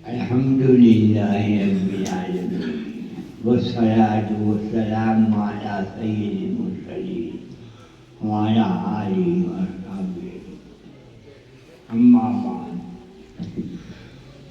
الحمد لله رب العالمين والصلاة والسلام على سيد المرسلين وعلى آله وأصحابه أما بعد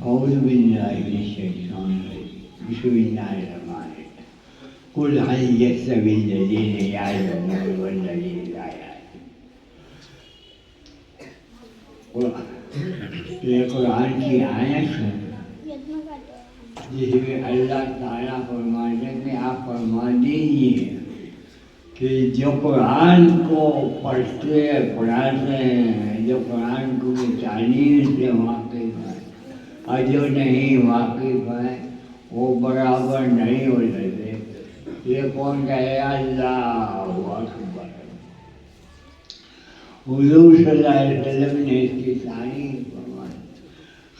أعوذ بالله من الشيطان الرجيم بسم الله الرحمن الرحيم قل هل يستوي الذين يعلمون والذين لا يعلمون یہ قرآن کی آیت ہے جس میں اللہ تعالیٰ فرماتے ہیں کہ آپ فرما دیجیے کہ جو قرآن کو پڑھتے پڑھاتے ہیں، جو قرآن کو تعلیم سے واقف ہے اور جو نہیں واقف ہے وہ برابر نہیں ہو سکتے۔ یہ کون کہے؟ اللہ اکبر۔ حضور صلی اللہ علیہ وسلم نے اس کی تعریف فرمائی،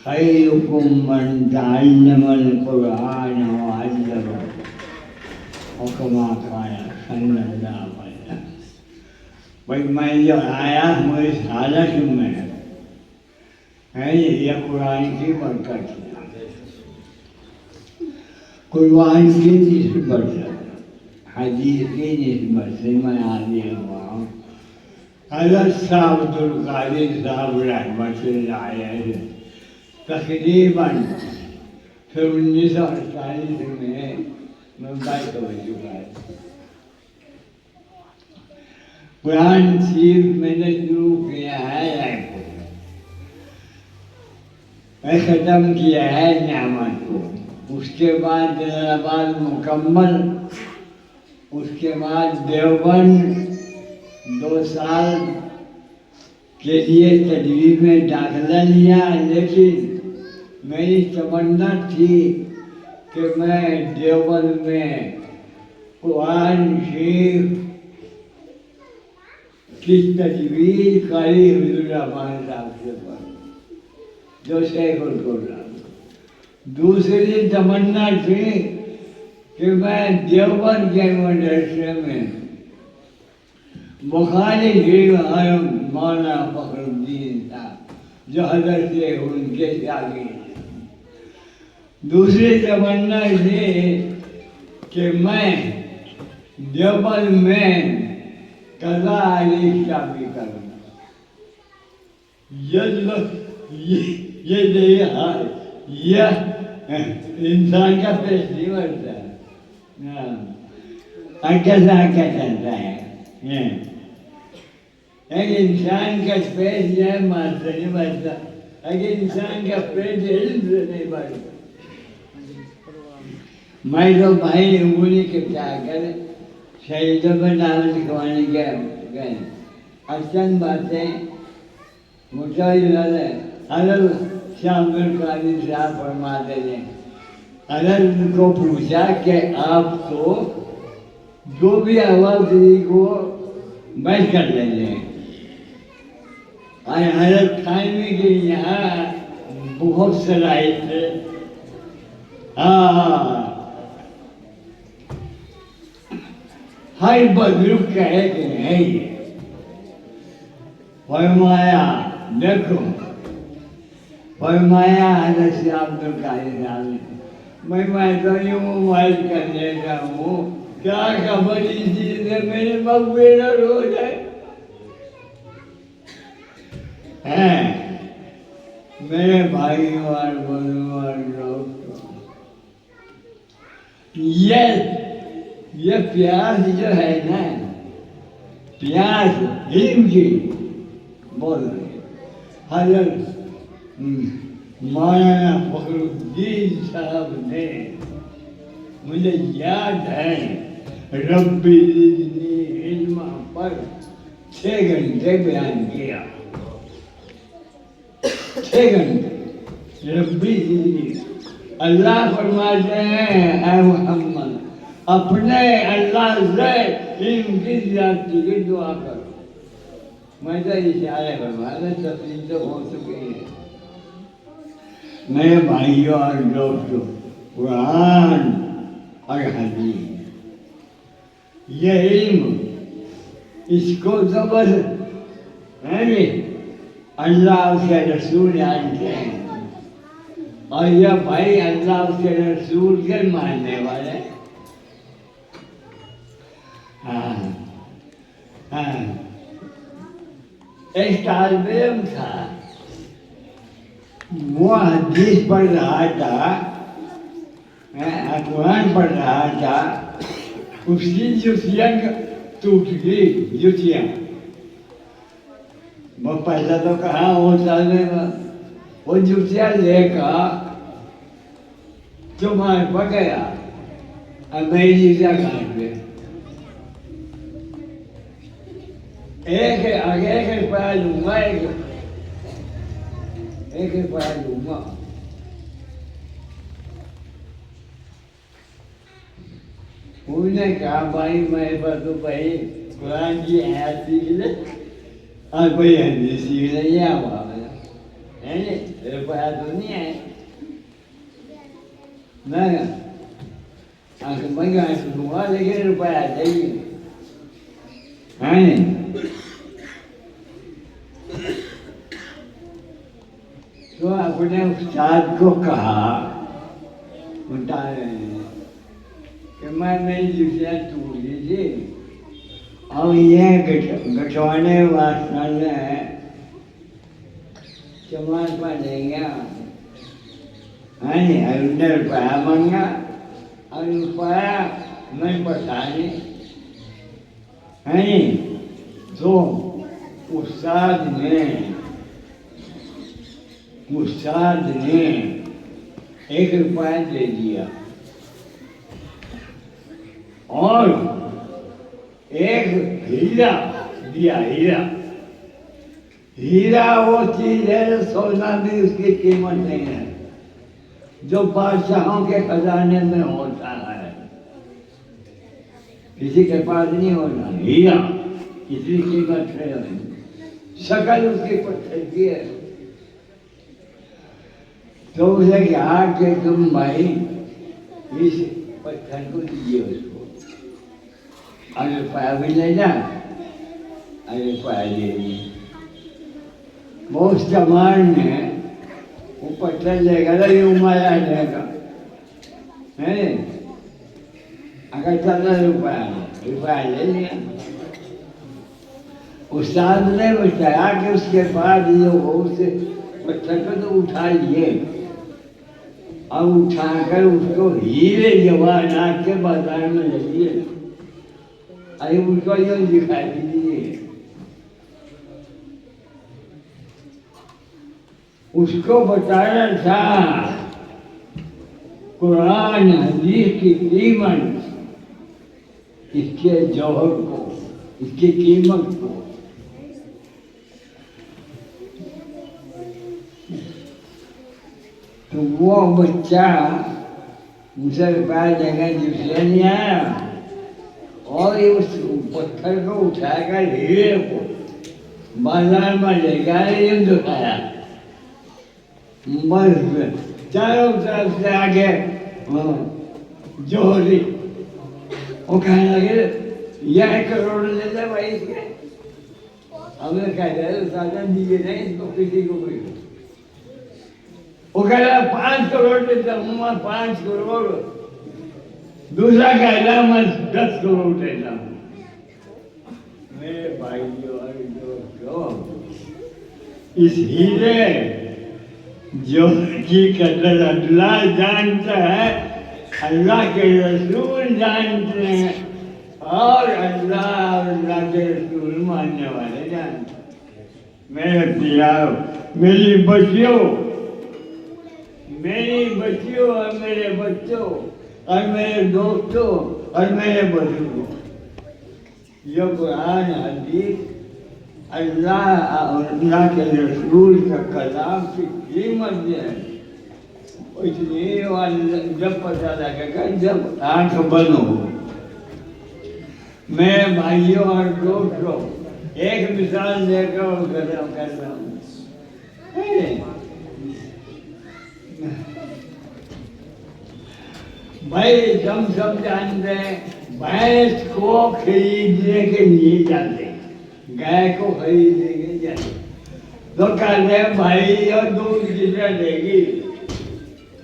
خیرکم من تعلم القرآن وعلمہ اور کما قال صلی اللہ علیہ وسلم۔ بھائی میں جو آیا ہوں اس حالت میں ہے یہ قرآن کی برکت ہے، قرآن کی نسبت سے، حدیث کی نسبت سے میں حاضر ہوا ہوں۔ حضرت صاحب عبدالقادر صاحب رحمۃ اللہ علیہ تقریباً 1948 میں ممبئی ہو چکا ہے۔ قرآن شریف میں نے شروع کیا ہے میں ختم کیا ہے نعمت کو، اس کے بعد حیدرآباد مکمل، اس کے بعد دیوبند 2 سال کے لیے تجوید میں داخلہ لیا، لیکن میری تمنا تھی کہ میں دیوبند میں قرآن شریف کی تجوید قاری حضور رحمان صاحب سے پڑھوں جو شیخ القرآن۔ دوسری تمنا تھی کہ میں دیوبند کے مدرسے میں بخاری شریف حرم مولانا فخر الدین صاحب جو حضرت سے ان کے شاگرد۔ دوسری تمنا یہ کہ میں دیوبند میں قضا علی شافعی کروں۔ یہ انسان کا فیسٹیول تھا، قضا کا چلتا ہے۔ ایک انسان کا پیٹ جو ہے مال سے نہیں بڑھتا، ایک انسان کا پیٹ علم سے نہیں بڑھتا۔ میں تو بھائی انگلی کے کیا کرے شہیدوں پر دعوت لکھوانے گئے، چند باتیں متعلق ہے۔ حضرت شاہ عبدالقادر صاحب فرماتے تھے، حضرت کو پوچھا کہ آپ کو جو بھی آواز دی کو بیٹھ کر لے لیں، اور حضرت خانوی کے یہاں بہت صلاحیت ہے۔ ہر بزرگ کہے کہ نہیں، فرمایا دیکھو، فرمایا حضرت شاہ عبدالقادر صاحب نے، میں تو یوں موبائل کر لیتا ہوں، کیا خبر اس چیز سے میرے مغفرت ہو جائے۔ میرے بھائیوں اور بزرگوں اور دوستوں، یہ پیاس جو ہے نا، پیاس علم کی بول رہی ہے۔ حضرت مولانا فخر الدین صاحب نے مجھے یاد ہے ربی زدنی علما پر 6 گھنٹے بیان کیا، 6 گھنٹے ربی زدنی۔ اللہ فرماتے ہیں اے محمد اپنے اللہ سے علم کی زیادتی کی دعا کرو۔ میں تو اشارے فرمایا، تفصیل تو ہو چکی ہے۔ میرے بھائیوں اور دوستوں، قرآن اور حدیث یہ علم، اس کو تو بس اللہ کے رسول جانتے ہیں، اور یہ بھائی اللہ کے رسول کے ماننے والے. ہاں ہاں ایک طالب علم تھا، وہ حدیث پڑھ رہا تھا، قرآن پڑھ رہا تھا، اس کی جوتیاں ٹوٹ گئی. جوتیاں وہ پہلے تو کہاں ہوتا ہے، وہ جوتیاں لے کر چمار پہ گیا میری جگہ پہ. ایک آگے ایک روپیہ لوں گا، ایک روپیہ لوں گا. انہوں نے کہا بھائی میرے پاس تو بھائی قرآن کی آیات سیکھ لے اور کوئی حدیث سیکھ لے. یہ ہوا ہے نہیں، روپیہ تو نہیں ہے. میں مہنگا دوں گا لیکن روپیہ چاہیے. تو اپنے استاد کو کہا کہ میں میری جوتیاں ٹوٹ گئی تھی اور یہ گٹھوانے واسطے چمار پہ لے گیا. انہوں نے روپیہ مانگا اور روپیہ میں پتا نہیں. تو استاد نے ایک روپیہ دے دیا اور ایک ہیرا دیا. ہیرا وہ چیز ہے سونا بھی اس کی قیمت نہیں ہے، جو بادشاہوں کے خزانے میں ہوتا ہے، کسی کے پاس نہیں ہونا. ہیرا کسی قیمت ہے، شکل اس کی پتھر کی ہے. تو اسے کہا کہ تم بھائی اس پتھر کو دیجیے اس کو، اور روپیہ بھی لے جا اور روپیہ لے لیے. وہ اس چمار نے وہ پتھر لے گا یوں مارا لے گا اگر چلا روپیہ لے لیا. استاد نے بتایا کہ اس کے بعد یہ پتھر کو تو اٹھا لیے اور اٹھا کر اس کو ہیرے جواہرات کے بازار میں لے لیے. ارے ان کو یہ دکھائی دیجیے. اس کو بتایا تھا قرآن حدیث کی قیمت، اس کے جوہر کو، اس کی قیمت کو. تو وہ بچہ اسے روپیہ دے کر دوسرے نہیں آیا اور اس پتھر کو اٹھا کر ہیرے کو بازار میں لے گیا. یہ دکھایا بس چاروں طرف سے آگے جوہری. وہ کہنے لگے یہ 1 کروڑ لے لے بھائی اس کے. ہمیں کہتے ہیں سادہ دیے نہیں اس کو کسی کو بھی. وہ کہہ رہا 5 کروڑ دیتا ہوں میں 5 کروڑ. دوسرا کہہ رہا میں 10 کروڑ دیتا ہوں. میرے بھائی جو اس ہیرے جو کی قدر اللہ جانتا ہے، اللہ کے رسول جانتے ہیں اور اللہ کے رسول ماننے والے جانتے ہیں. میرے پیارو، میری بچیوں اور میرے بچوں اور میرے دوستوں اور میرے بزرگوں، یہ قرآن حدیث اللہ اور اللہ کے رسول کا کلام کی قیمت ہے. اس لیے جب پتہ لگے گا جب آنکھ بند ہو. میرے بھائیوں اور دوستوں، ایک مثال دے کر کر رہا ہوں. بھائی ہم سب جانتے ہیں بھینس کو خریدنے کے لیے جاتے ہیں، گائے کو خریدنے کے جاتے. تو کہتے ہیں بھائی اور دودھ کتنا دے گی؟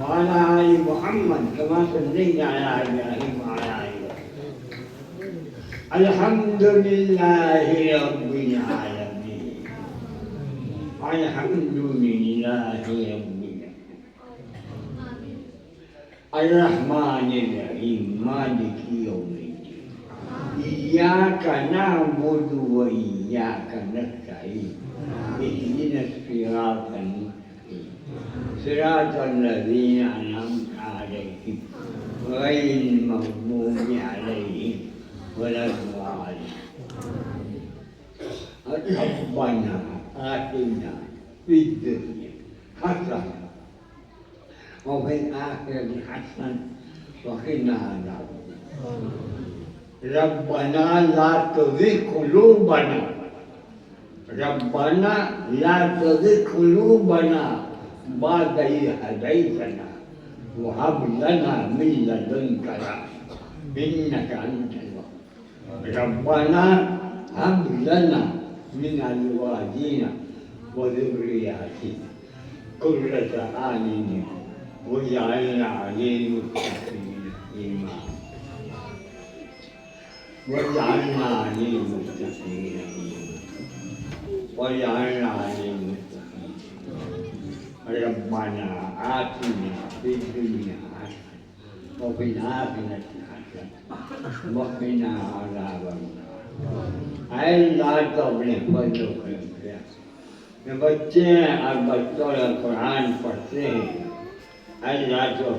وعلى آل محمد كما صليت على إبراهيم وعلى آل إبراهيم الحمد لله رب العالمين الحمد لله رب العالمين الرحمن الرحيم مالك يوم الدين إياك نعبد وإياك نستعين اهدنا الصراط المستقيم صراط الذين أنعمت عليهم غير المغضوب عليهم ولا الضالين ربنا آتنا في الدنيا حسنة وفي الآخرة حسنة وقنا عذاب ربنا لا تزغ قلوبنا ربنا لا تزغ قلوبنا بعد إذ هديتنا وهب لنا من لدنك رحمة إنك أنت الوهاب ربنا هب لنا من أزواجنا وذرياتنا قرة أعين واجعلنا للمتقين إماما واجعلنا للمتقين إماما واجعلنا للمتقين ربنا آتنا في الدنيا حسنة وفي الآخرة حسنة وقنا عذاب النار اے اللہ تو اپنے فضل و کرم سے کہ بچے اور بچوں کا قرآن پڑھتے ہیں اللہ تو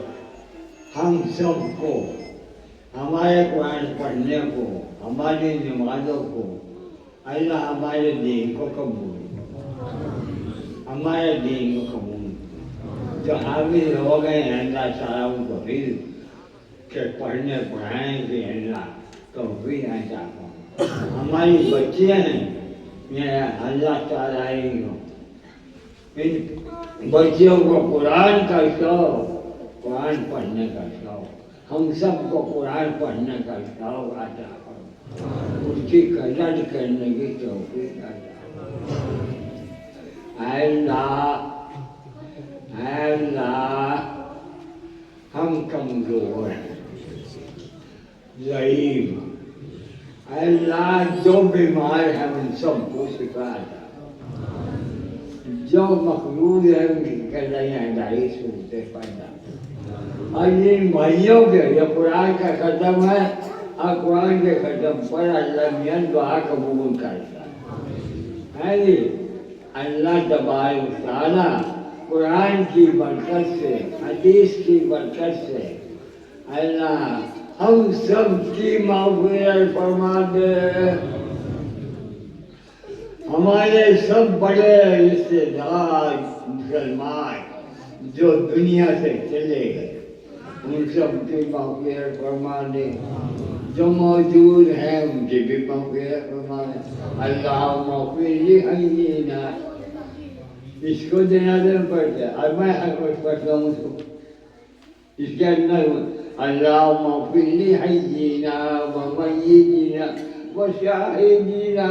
ہم سب کو ہمارے قرآن پڑھنے کو ہماری نمازوں کو اللہ ہمارے دین کو قبول ہمارے دین کو قبول جو حافظ ہو گئے ہیں اللہ تعالیٰ ان کو پھر کہ پڑھنے پڑھائیں گے اللہ تو بھی ایسا ہماری بچیاں ہیں یہ اللہ تعالیٰ ہی ہو ان بچیوں کو قرآن کا شوق قرآن پڑھنے کا شوق ہم سب کو قرآن پڑھنے کا شوق عطا کرو اس کی قدر کرنے کی توفیق عطا کرو اللہ ہم کمزور ہیں، ضعیف، اللہ جو بیمار ہیں ان سب کو شفا دے، جو مخلوق ہے ان کی کلائیں ڈائی صورتیں پیدا، اور ان بھائیوں کے یہ قرآن کا ختم ہے، اور قرآن کے ختم پر اللہ میاں دعا قبول کرتا ہے جی۔ اللہ تبارک و تعالیٰ قرآن کی برکت سے، حدیث کی برکت سے اللہ ہم سب کی مغفرت فرما دے، ہمارے سب بڑے رشتے دار مسلمان جو دنیا سے چلے گئے ان سب کی مغفرت فرما دے، جو موجود ہیں ان کی بھی مغفرت فرما دے۔ اللہم اغفر لحینا، اس کو جنازے میں پڑھتے ہیں، اور میں پڑھتا ہوں اس کو، اس کے اندر اللہم اغفر لحینا ومیتنا وشاہدنا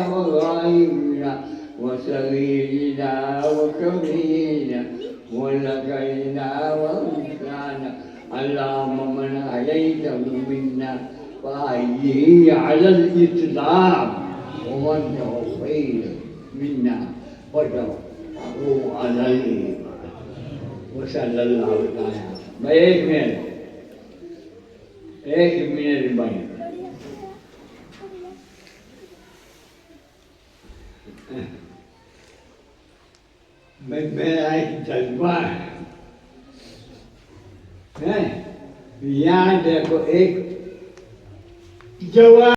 وغائبنا وصغیرنا وکبیرنا وذکرنا وانثانا، اللہم من احییتہ منا فاحیہ علی الاسلام ومن توفیہ منا فتوفہ علی الایمان، وصلی اللہ تعالی۔ میں ایک منٹ بنی میرا ایک جذبہ ہے، یہاں دیکھو ایک جوان